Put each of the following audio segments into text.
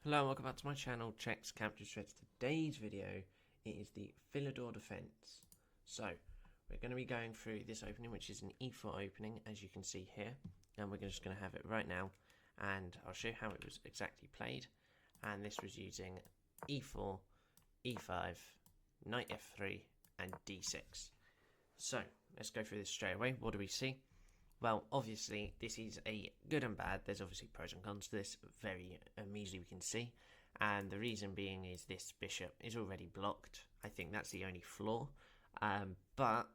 Hello and welcome back to my channel, chesscom. Today's video is the Philidor Defence. So, we're going to be going through this opening, which is an e4 opening, as you can see here. And we're just going to have it right now. And I'll show you how it was exactly played. And this was using e4, e5, knight f3, and d6. So, let's go through this straight away. What do we see? Well, obviously, this is a good and bad. There's obviously pros and cons to this, very easily we can see. And the reason being is this bishop is already blocked. I think that's the only flaw. But,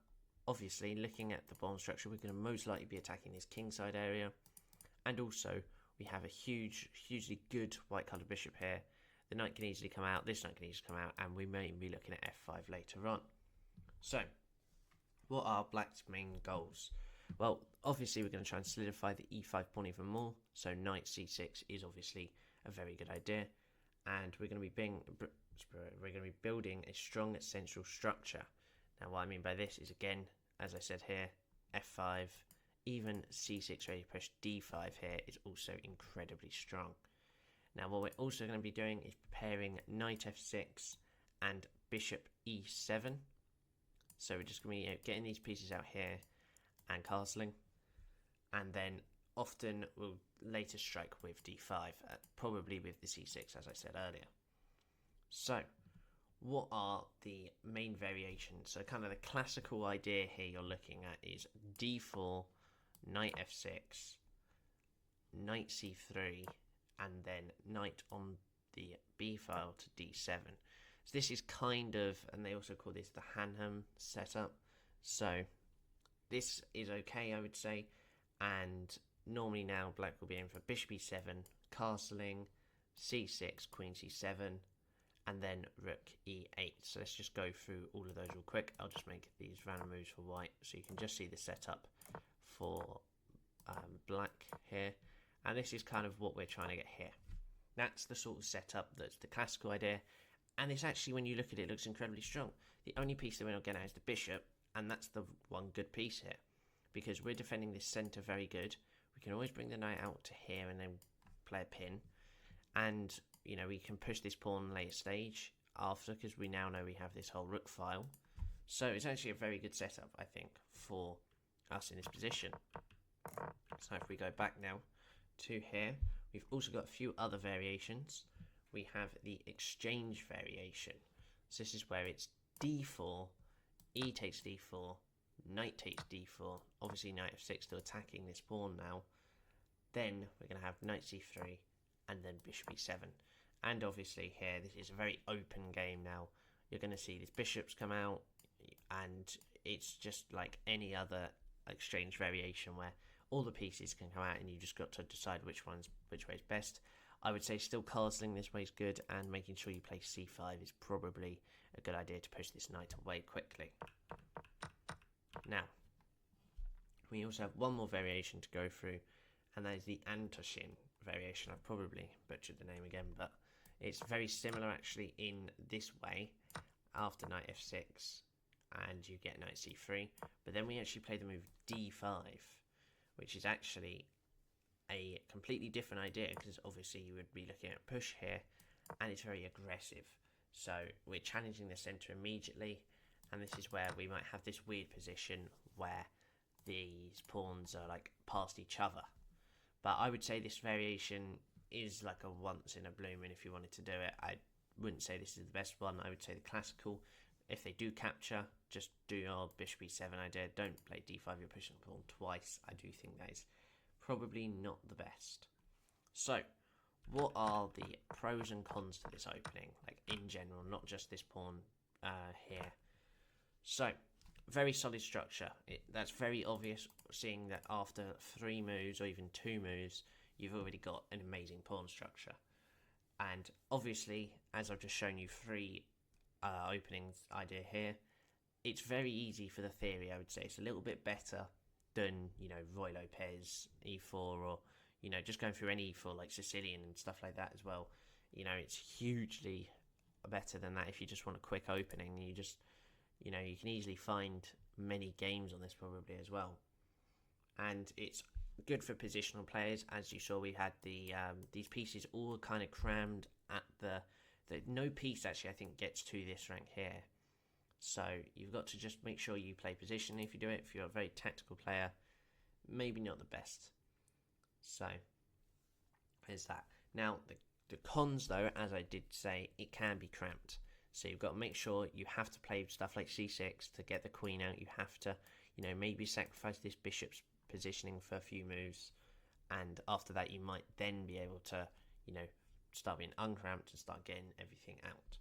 obviously, looking at the pawn structure, we're going to most likely be attacking this kingside area. And also, we have a hugely good white-coloured bishop here. The knight can easily come out, this knight can easily come out, and we may be looking at f5 later on. So, what are black's main goals? Well, obviously we're going to try and solidify the e5 pawn even more, so knight c6 is obviously a very good idea, and we're going to be building a strong central structure. Now what I mean by this is, again, as I said here, f5, even c6 ready to push d5 here is also incredibly strong. Now what we're also going to be doing is preparing knight f6 and bishop e7, so we're just going to be getting these pieces out here and castling, and then often we'll later strike with d5, probably with the c6 as I said earlier. So what are the main variations? So kind of the classical idea here you're looking at is d4, knight f6, knight c3, and then knight on the b file to d7. So this is kind of, and they also call this the Hanham setup. So this is okay, I would say, and normally now black will be aiming for bishop e7, castling, c6, queen c7, and then rook e8. So let's just go through all of those real quick. I'll just make these random moves for white so you can just see the setup for black here. And this is kind of what we're trying to get here. That's the sort of setup that's the classical idea. And it's actually, when you look at it, looks incredibly strong. The only piece that we're not getting out is the bishop, and that's the one good piece here, because we're defending this centre very good. We can always bring the knight out to here and then play a pin, and we can push this pawn later stage after, because we now know we have this whole rook file. So it's actually a very good setup, I think, for us in this position. So if we go back now to here, we've also got a few other variations. We have the exchange variation. So this is where it's d4, e takes d4, knight takes d4, obviously knight f6 still attacking this pawn now. Then we're going to have knight c3 and then bishop e7. And obviously here, this is a very open game now. You're going to see these bishops come out, and it's just like any other exchange variation where all the pieces can come out and you just got to decide which way is best. I would say still castling this way is good, and making sure you play c5 is probably a good idea to push this knight away quickly. Now, we also have one more variation to go through, and that is the Antoshin variation. I've probably butchered the name again, but it's very similar actually in this way. After knight f6, and you get knight c3, but then we actually play the move d5, which is actually a completely different idea, because obviously you would be looking at push here, and it's very aggressive. So we're challenging the centre immediately, and this is where we might have this weird position where these pawns are like past each other. But I would say this variation is like a once in a blue moon if you wanted to do it. I wouldn't say this is the best one. I would say the classical, if they do capture, just do your bishop e7 idea. Don't play d5, you're pushing the pawn twice. I do think that is probably not the best. So what are the pros and cons to this opening, like in general, not just this pawn here? So very solid structure. That's very obvious, seeing that after 3 moves or even 2 moves you've already got an amazing pawn structure. And obviously, as I've just shown you 3 openings idea here, it's very easy for the theory. I would say it's a little bit better than Roy Lopez e4, or just going through any e4 like Sicilian and stuff like that as well. It's hugely better than that if you just want a quick opening. You can easily find many games on this probably as well, and it's good for positional players. As you saw, we had these pieces all kind of crammed at the no piece actually I think gets to this rank here. So you've got to just make sure you play positionally if you do it. If you're a very tactical player, maybe not the best. So there's that. Now the cons though, as I did say, it can be cramped. So you've got to make sure you have to play stuff like c6 to get the queen out. You have to, maybe sacrifice this bishop's positioning for a few moves, and after that you might then be able to, start being uncramped and start getting everything out.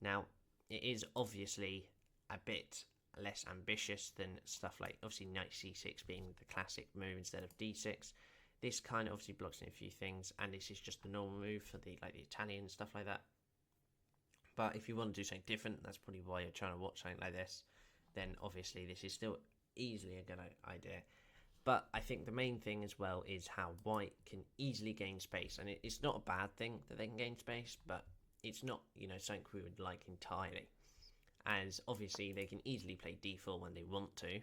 Now, it is obviously a bit less ambitious than stuff like, obviously, knight c6 being the classic move instead of d6. This kind of obviously blocks in a few things, and this is just the normal move for the Italian stuff like that. But if you want to do something different, that's probably why you're trying to watch something like this, then obviously this is still easily a good idea. But I think the main thing as well is how white can easily gain space, and it's not a bad thing that they can gain space, but it's not, something we would like entirely, as obviously they can easily play d4 when they want to,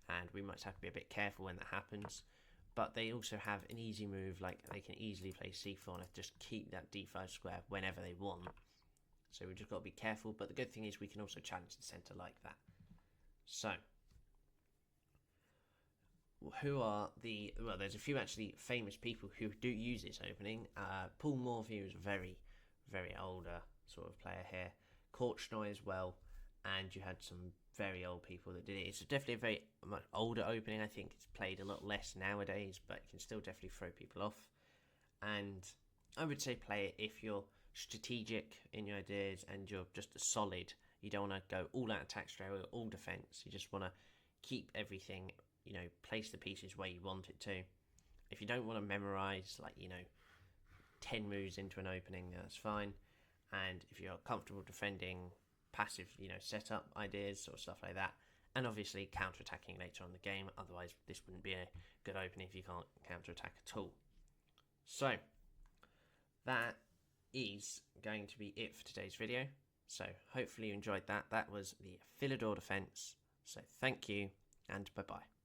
and we might have to be a bit careful when that happens. But they also have an easy move, like they can easily play c4 and just keep that d5 square whenever they want. So we've just got to be careful, but the good thing is we can also challenge the centre like that. So, who are well, there's a few actually famous people who do use this opening. Paul Morphy was a very, very older sort of player here. Korchnoi as well, and you had some very old people that did it. It's definitely a very much older opening. I think it's played a lot less nowadays, but it can still definitely throw people off. And I would say play it if you're strategic in your ideas and you're just a solid. You don't want to go all out attack straight away, all defense. You just want to keep everything, place the pieces where you want it to. If you don't want to memorize 10 moves into an opening, that's fine. And if you're comfortable defending passive, setup ideas or stuff like that, and obviously counter-attacking later on in the game, otherwise this wouldn't be a good opening if you can't counter-attack at all. So that is going to be it for today's video. So hopefully you enjoyed that. That was the Philidor Defence. So thank you and bye-bye.